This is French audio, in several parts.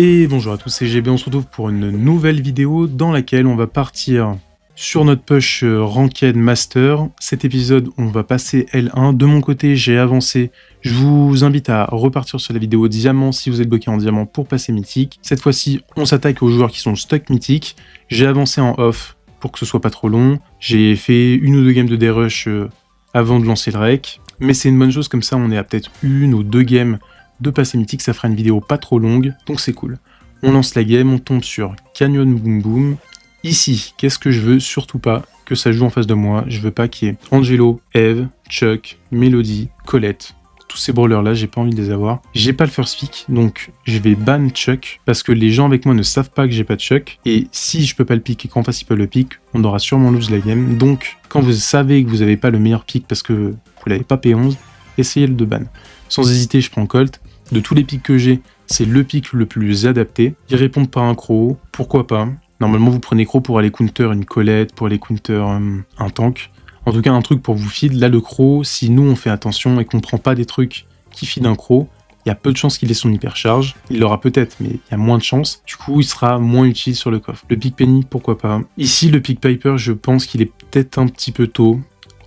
Et bonjour à tous, c'est GB, on se retrouve pour une nouvelle vidéo dans laquelle on va partir sur notre push Ranked Master. Cet épisode, on va passer L1. De mon côté, j'ai avancé. Je vous invite à repartir sur la vidéo diamant si vous êtes bloqué en diamant pour passer mythique. Cette fois-ci, on s'attaque aux joueurs qui sont stock mythique. J'ai avancé en off pour que ce soit pas trop long. J'ai fait une ou deux games de D-Rush avant de lancer le rec. Mais c'est une bonne chose, comme ça on est à peut-être une ou deux games de passer mythique, ça fera une vidéo pas trop longue, donc c'est cool. On lance la game, on tombe sur Canyon Boom Boom. Ici, qu'est-ce que je veux? Surtout pas que ça joue en face de moi. Je veux pas qu'il y ait Angelo, Eve, Chuck, Melody, Colette. Tous ces brawlers là, j'ai pas envie de les avoir. J'ai pas le first pick, donc je vais ban Chuck, parce que les gens avec moi ne savent pas que j'ai pas de Chuck. Et si je peux pas le pick et qu'en face ils peuvent le pick, on aura sûrement lose la game. Donc, quand vous savez que vous avez pas le meilleur pick parce que vous l'avez pas P11, essayez le de ban. Sans hésiter, je prends Colt. De tous les picks que j'ai, c'est le pick le plus adapté. Ils répondent pas à un Crow, pourquoi pas. Normalement, vous prenez Crow pour aller counter une Colette, pour aller counter un tank. En tout cas, un truc pour vous feed. Là, le Crow, si nous on fait attention et qu'on prend pas des trucs qui feed un Crow, il y a peu de chances qu'il ait son hypercharge. Il l'aura peut-être, mais il y a moins de chances. Du coup, il sera moins utile sur le coffre. Le pick Penny, pourquoi pas. Ici, le pick Piper, je pense qu'il est peut-être un petit peu tôt.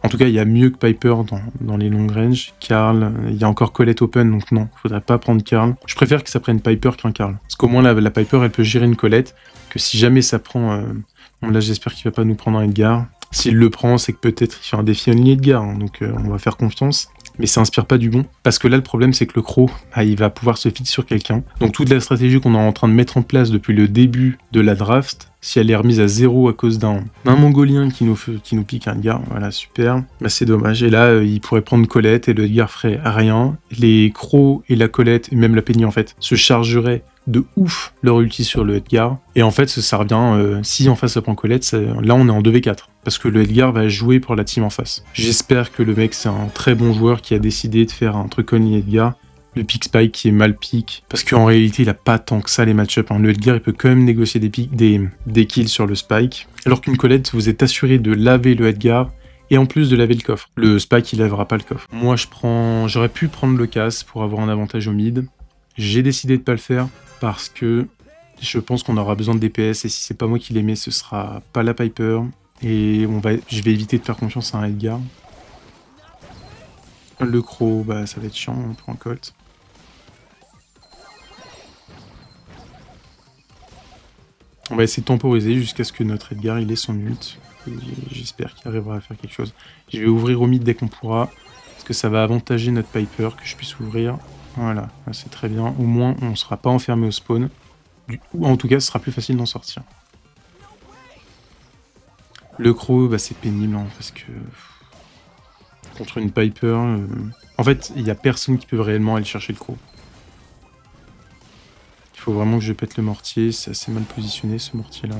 En tout cas, il y a mieux que Piper dans les long range. Karl, il y a encore Colette open, donc non, il faudrait pas prendre Karl. Je préfère que ça prenne Piper qu'un Karl. Parce qu'au moins, la Piper, elle peut gérer une Colette. Que si jamais ça prend... Bon, là, j'espère qu'il va pas nous prendre un Edgar. S'il le prend, c'est que peut-être il fait un défi only Edgar. Hein, donc on va faire confiance. Mais ça inspire pas du bon. Parce que là, le problème, c'est que le Crow, il va pouvoir se feed sur quelqu'un. Donc toute la stratégie qu'on est en train de mettre en place depuis le début de la draft, si elle est remise à 0 à cause d'un Mongolien qui nous pique un Edgar, voilà, super. Bah, c'est dommage. Et là, il pourrait prendre Colette et le Edgar ferait rien. Les Crocs et la Colette, et même la Penny en fait, se chargeraient de ouf leur ulti sur le Edgar. Et en fait, ça revient, si en face ça prend Colette, là on est en 2v4. Parce que le Edgar va jouer pour la team en face. J'espère que le mec c'est un très bon joueur qui a décidé de faire un truc only Edgar. Le pick Spike qui est mal pick. Parce qu'en réalité, il a pas tant que ça les match-up. Hein. Le Edgar, il peut quand même négocier des kills sur le Spike. Alors qu'une Colette, vous êtes assuré de laver le Edgar et en plus de laver le coffre. Le Spike, il lavera pas le coffre. Moi, j'aurais pu prendre le casse pour avoir un avantage au mid. J'ai décidé de pas le faire parce que je pense qu'on aura besoin de DPS et si c'est pas moi qui les mets, ce sera pas la Piper. Et je vais éviter de faire confiance à un Edgar. Le Crow, bah ça va être chiant, on prend un Colt. On va essayer de temporiser jusqu'à ce que notre Edgar il ait son ult. J'espère qu'il arrivera à faire quelque chose. Je vais ouvrir au mid dès qu'on pourra. Parce que ça va avantager notre Piper que je puisse ouvrir. Voilà, c'est très bien. Au moins on ne sera pas enfermé au spawn. Ou en tout cas ce sera plus facile d'en sortir. Le Crow, bah, c'est pénible hein, parce que... Contre une Piper... En fait, il n'y a personne qui peut réellement aller chercher le Crow. Il faut vraiment que je pète le mortier, c'est assez mal positionné ce mortier là.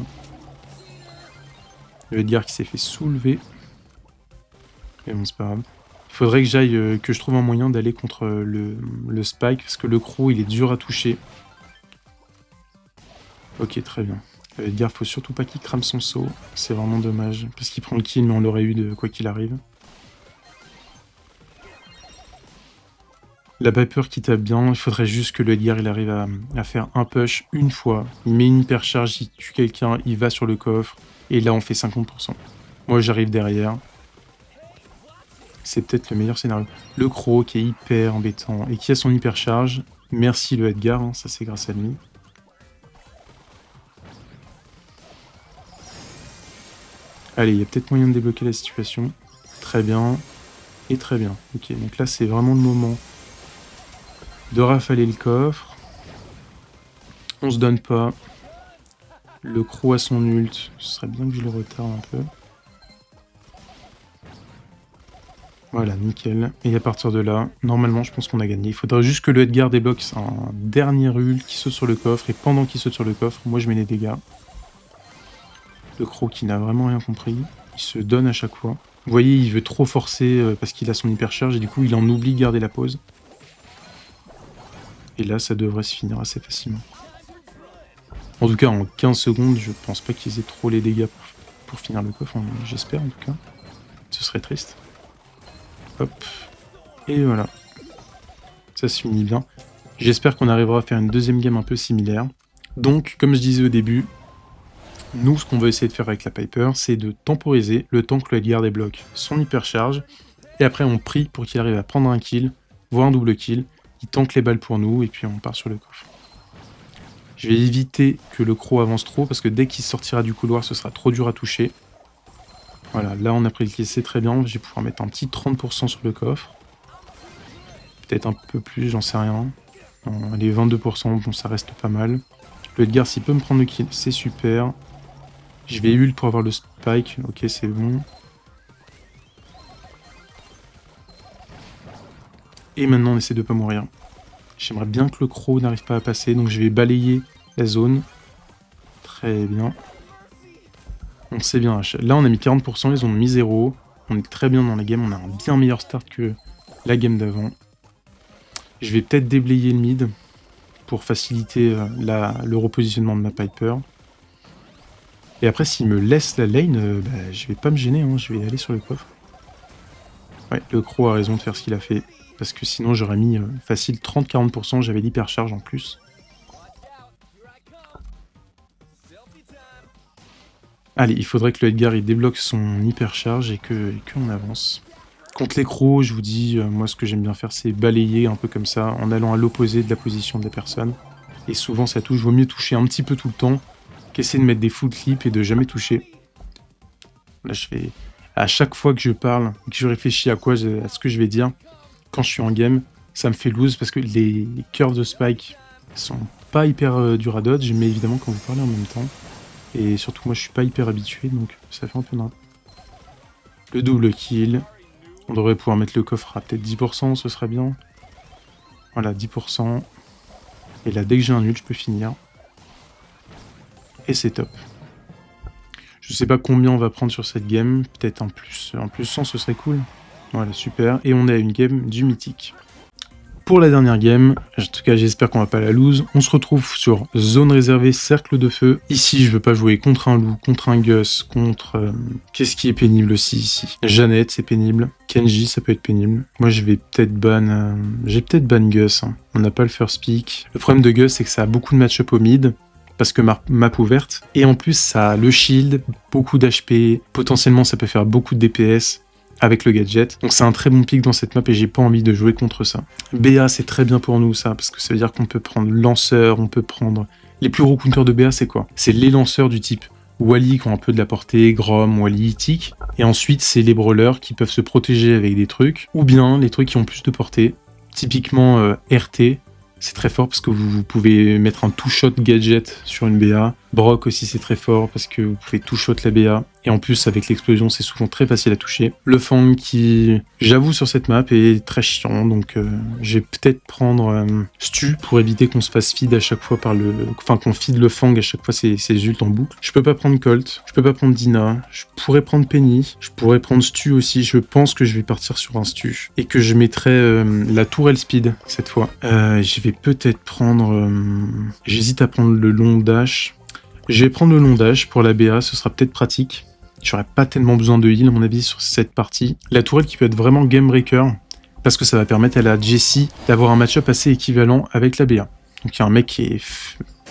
Le Edgar qui s'est fait soulever. Mais bon, c'est pas grave. Il faudrait que j'aille, que je trouve un moyen d'aller contre le Spike, parce que le Crow il est dur à toucher. Ok, très bien. Le Edgar, faut surtout pas qu'il crame son saut, c'est vraiment dommage, parce qu'il prend le kill, mais on l'aurait eu de quoi qu'il arrive. La Piper qui tape bien, il faudrait juste que le Edgar il arrive à faire un push une fois. Il met une hypercharge, il tue quelqu'un, il va sur le coffre, et là on fait 50%. Moi j'arrive derrière. C'est peut-être le meilleur scénario. Le Crow qui est hyper embêtant et qui a son hypercharge. Merci le Edgar, hein, ça c'est grâce à lui. Allez, il y a peut-être moyen de débloquer la situation. Très bien. Et très bien. Ok, donc là c'est vraiment le moment de rafaler le coffre. On se donne pas. Le Crow a son ult. Ce serait bien que je le retarde un peu. Voilà, nickel. Et à partir de là, normalement, je pense qu'on a gagné. Il faudra juste que le Edgar débloque un dernier ult qui saute sur le coffre. Et pendant qu'il saute sur le coffre, moi je mets les dégâts. Le Crow qui n'a vraiment rien compris. Il se donne à chaque fois. Vous voyez, il veut trop forcer parce qu'il a son hypercharge. Et du coup, il en oublie de garder la pause. Et là, ça devrait se finir assez facilement. En tout cas, en 15 secondes, je pense pas qu'ils aient trop les dégâts pour finir le coffre. J'espère en tout cas. Ce serait triste. Hop. Et voilà. Ça se finit bien. J'espère qu'on arrivera à faire une deuxième game un peu similaire. Donc, comme je disais au début, nous, ce qu'on veut essayer de faire avec la Piper, c'est de temporiser le temps que le Edgar débloque son hypercharge, et après on prie pour qu'il arrive à prendre un kill, voire un double kill, il tank les balles pour nous, et puis on part sur le coffre. Je vais éviter que le croc avance trop, parce que dès qu'il sortira du couloir, ce sera trop dur à toucher. Voilà, là on a pris le kill, c'est très bien, je vais pouvoir mettre un petit 30% sur le coffre. Peut-être un peu plus, j'en sais rien. Non, allez, 22%, bon ça reste pas mal. Le Edgar, s'il peut me prendre le kill, c'est super. Je vais ult pour avoir le spike, ok c'est bon. Et maintenant on essaie de pas mourir. J'aimerais bien que le croc n'arrive pas à passer, donc je vais balayer la zone. Très bien. On sait bien, là on a mis 40%, ils ont mis 0. On est très bien dans la game, on a un bien meilleur start que la game d'avant. Je vais peut-être déblayer le mid pour faciliter le repositionnement de ma Piper. Et après, s'il me laisse la lane, je vais pas me gêner, hein, je vais aller sur le coffre. Ouais, le croc a raison de faire ce qu'il a fait, parce que sinon j'aurais mis facile 30-40%, j'avais l'hypercharge en plus. Allez, il faudrait que le Edgar il débloque son hypercharge et qu'on avance. Contre les crocs, je vous dis, moi ce que j'aime bien faire c'est balayer un peu comme ça, en allant à l'opposé de la position de la personne. Et souvent ça touche, vaut mieux toucher un petit peu tout le temps, qu'essayer de mettre des full clips et de jamais toucher. Là je fais... À chaque fois que je parle, que je réfléchis à ce que je vais dire, quand je suis en game, ça me fait lose parce que les curves de spike sont pas hyper durs à dodge, mais évidemment quand vous parlez en même temps. Et surtout moi je suis pas hyper habitué, donc ça fait un peu n'importe. Le double kill. On devrait pouvoir mettre le coffre à peut-être 10%, ce serait bien. Voilà, 10%. Et là, dès que j'ai un ult, je peux finir. Et c'est top. Je sais pas combien on va prendre sur cette game. Peut-être un plus 100, ce serait cool. Voilà, super. Et on est à une game du mythique. Pour la dernière game, en tout cas j'espère qu'on va pas la lose, on se retrouve sur zone réservée cercle de feu. Ici je veux pas jouer contre un loup, contre un Gus, contre... Qu'est-ce qui est pénible aussi ici? Jeannette c'est pénible, Kenji ça peut être pénible. Moi je vais peut-être ban... J'ai peut-être ban Gus, hein. On n'a pas le first pick. Le problème de Gus c'est que ça a beaucoup de match-up au mid, parce que map ouverte, et en plus ça a le shield, beaucoup d'HP, potentiellement ça peut faire beaucoup de DPS, avec le gadget. Donc c'est un très bon pick dans cette map et j'ai pas envie de jouer contre ça. BA c'est très bien pour nous ça, parce que ça veut dire qu'on peut prendre lanceur, on peut prendre... Les plus gros counters de BA c'est quoi? C'est les lanceurs du type Wally qui ont un peu de la portée, Grom, Wally, Tick. Et ensuite c'est les brawlers qui peuvent se protéger avec des trucs, ou bien les trucs qui ont plus de portée. Typiquement RT, c'est très fort parce que vous pouvez mettre un two-shot gadget sur une BA. Brock aussi c'est très fort parce que vous pouvez two-shot la BA. Et en plus avec l'explosion c'est souvent très facile à toucher. Le Fang qui, j'avoue sur cette map, est très chiant. Donc je vais peut-être prendre Stu pour éviter qu'on se fasse feed à chaque fois par le... Enfin qu'on feed le Fang à chaque fois ses ults en boucle. Je peux pas prendre Colt, je peux pas prendre Dina, je pourrais prendre Penny, je pourrais prendre Stu aussi. Je pense que je vais partir sur un Stu. Et que je mettrai la tourelle speed cette fois. Je vais peut-être prendre... J'hésite à prendre le long dash. Je vais prendre le long dash pour la BA, ce sera peut-être pratique. J'aurais pas tellement besoin de heal à mon avis sur cette partie. La tourelle qui peut être vraiment game breaker, parce que ça va permettre à la Jessie d'avoir un match-up assez équivalent avec la BA. Donc il y a un mec qui est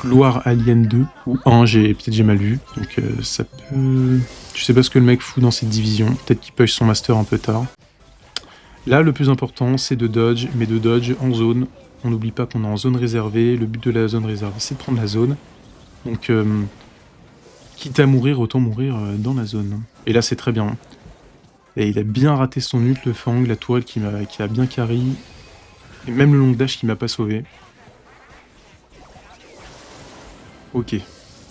gloire Alien 2, ou 1, peut-être j'ai mal vu. Donc ça peut... Je sais pas ce que le mec fout dans cette division, peut-être qu'il push son master un peu tard. Là le plus important c'est de dodge, mais de dodge en zone. On n'oublie pas qu'on est en zone réservée, le but de la zone réservée c'est de prendre la zone. Donc, quitte à mourir, autant mourir dans la zone. Et là, c'est très bien. Et il a bien raté son ult, le Fang, la tourelle qui a bien carry. Et même le long dash qui m'a pas sauvé. Ok.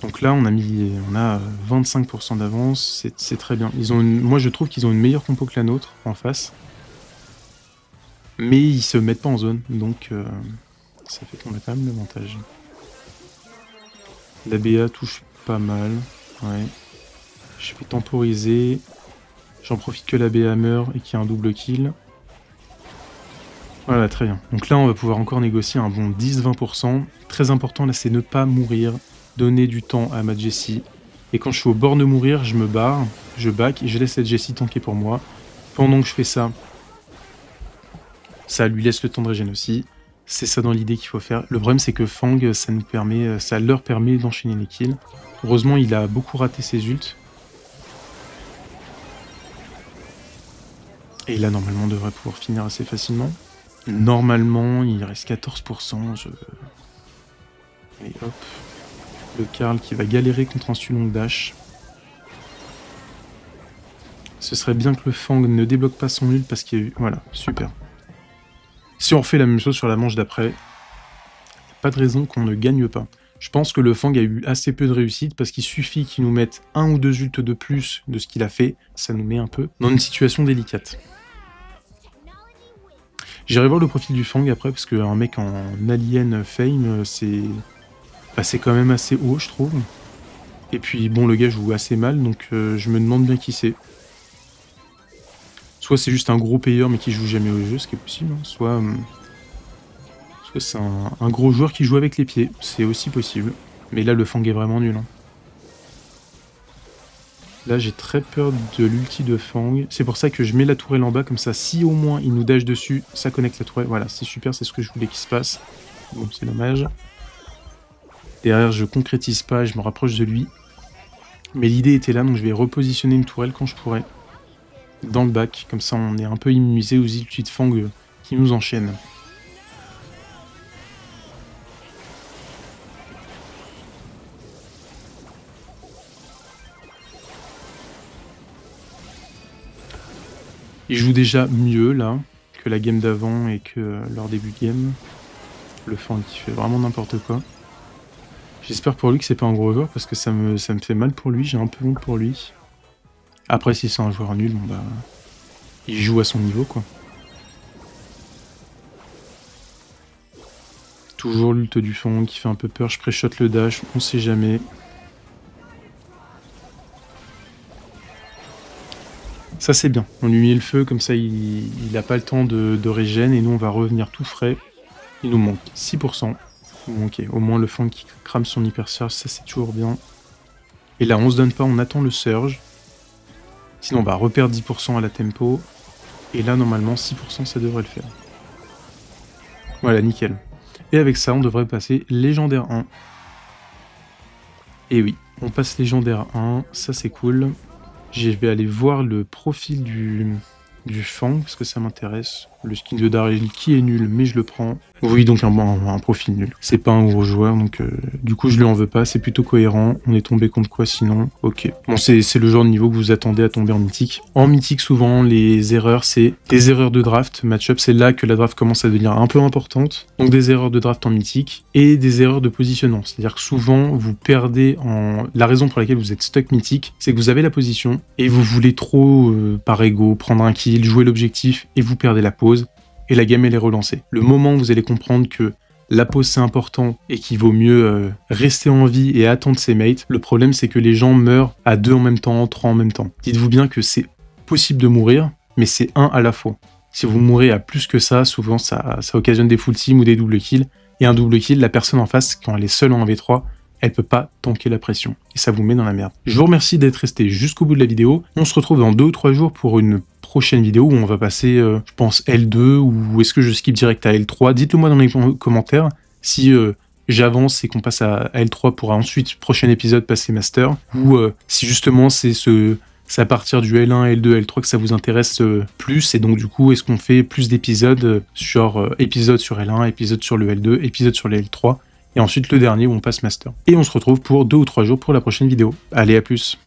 Donc là, on a 25% d'avance. C'est très bien. Moi, je trouve qu'ils ont une meilleure compo que la nôtre, en face. Mais ils se mettent pas en zone. Donc, ça fait qu'on a quand même l'avantage. La BA touche pas mal, ouais. Je vais temporiser. J'en profite que la BA meurt et qu'il y a un double kill. Voilà, très bien. Donc là, on va pouvoir encore négocier un bon 10-20%. Très important, là, c'est ne pas mourir. Donner du temps à ma Jessie. Et quand je suis au bord de mourir, je me barre, je back et je laisse cette Jessie tanker pour moi. Pendant que je fais ça, ça lui laisse le temps de régène aussi. C'est ça dans l'idée qu'il faut faire. Le problème, c'est que Fang, ça leur permet d'enchaîner les kills. Heureusement, il a beaucoup raté ses ults. Et là, normalement, on devrait pouvoir finir assez facilement. Normalement, il reste 14%. Et hop. Le Karl qui va galérer contre un Sulong Dash. Ce serait bien que le Fang ne débloque pas son ult parce qu'il y a eu... Voilà, super. Si on refait la même chose sur la manche d'après, il n'y a pas de raison qu'on ne gagne pas. Je pense que le Fang a eu assez peu de réussite parce qu'il suffit qu'il nous mette 1 ou 2 ults de plus de ce qu'il a fait. Ça nous met un peu dans une situation délicate. J'irai voir le profil du Fang après parce qu'un mec en alien fame, c'est quand même assez haut, je trouve. Et puis bon, le gars joue assez mal, donc je me demande bien qui c'est. Soit c'est juste un gros payeur mais qui joue jamais au jeu, ce qui est possible, hein. Soit c'est un gros joueur qui joue avec les pieds, c'est aussi possible. Mais là, le Fang est vraiment nul, hein. Là, j'ai très peur de l'ulti de Fang. C'est pour ça que je mets la tourelle en bas, comme ça, si au moins il nous dash dessus, ça connecte la tourelle. Voilà, c'est super, c'est ce que je voulais qu'il se passe. Bon, c'est dommage. Derrière, je concrétise pas, je me rapproche de lui. Mais l'idée était là, donc je vais repositionner une tourelle quand je pourrai. Dans le bac, comme ça on est un peu immunisé aux ultis de Fang qui nous enchaînent. Il joue déjà mieux là que la game d'avant et que leur début de game. Le Fang qui fait vraiment n'importe quoi. J'espère pour lui que c'est pas un gros joueur parce que ça me fait mal pour lui, j'ai un peu honte pour lui. Après si c'est un joueur nul, bon bah... il joue à son niveau quoi. Toujours l'ult du Fang qui fait un peu peur, je pré-shot le dash, on sait jamais. Ça c'est bien, on lui met le feu, comme ça il n'a pas le temps de régène et nous on va revenir tout frais. Il nous manque 6%. Ok, au moins le Fang qui crame son hypercharge, ça c'est toujours bien. Et là on se donne pas, on attend le surge. Sinon on va reperdre 10% à la tempo. Et là normalement 6% ça devrait le faire. Voilà, nickel. Et avec ça on devrait passer légendaire 1. Et oui, on passe légendaire 1, ça c'est cool. Je vais aller voir le profil du Fang, parce que ça m'intéresse. Le skin de Daryl qui est nul, mais je le prends. Oui, donc un profil nul. C'est pas un gros joueur, donc du coup je lui en veux pas, c'est plutôt cohérent. On est tombé contre quoi sinon? Ok. Bon, c'est le genre de niveau que vous attendez à tomber en mythique. En mythique, souvent, les erreurs, c'est des erreurs de draft. Match-up, c'est là que la draft commence à devenir un peu importante. Donc des erreurs de draft en mythique et des erreurs de positionnement. C'est-à-dire que souvent, vous perdez en... La raison pour laquelle vous êtes stuck mythique, c'est que vous avez la position et vous voulez trop, par ego, prendre un kill, jouer l'objectif et vous perdez la pause. Et la game elle est relancée. Le moment où vous allez comprendre que la pause c'est important et qu'il vaut mieux rester en vie et attendre ses mates, le problème c'est que les gens meurent à 2 en même temps, 3 en même temps. Dites-vous bien que c'est possible de mourir, mais c'est un à la fois. Si vous mourrez à plus que ça, souvent ça occasionne des full teams ou des double kills. Et un double kill, la personne en face, quand elle est seule en 1v3, elle peut pas tanker la pression. Et ça vous met dans la merde. Je vous remercie d'être resté jusqu'au bout de la vidéo. On se retrouve dans 2 ou 3 jours pour une prochaine vidéo où on va passer, je pense, L2 ou est-ce que je skip direct à L3. Dites-le moi dans les commentaires si j'avance et qu'on passe à L3 pour ensuite, prochain épisode, passer Master. Ou si justement c'est à partir du L1, L2, L3 que ça vous intéresse plus. Et donc du coup, est-ce qu'on fait plus d'épisodes sur épisode sur L1, épisode sur le L2, épisode sur le L3 et ensuite le dernier où on passe Master. Et on se retrouve pour 2 ou 3 jours pour la prochaine vidéo. Allez, à plus.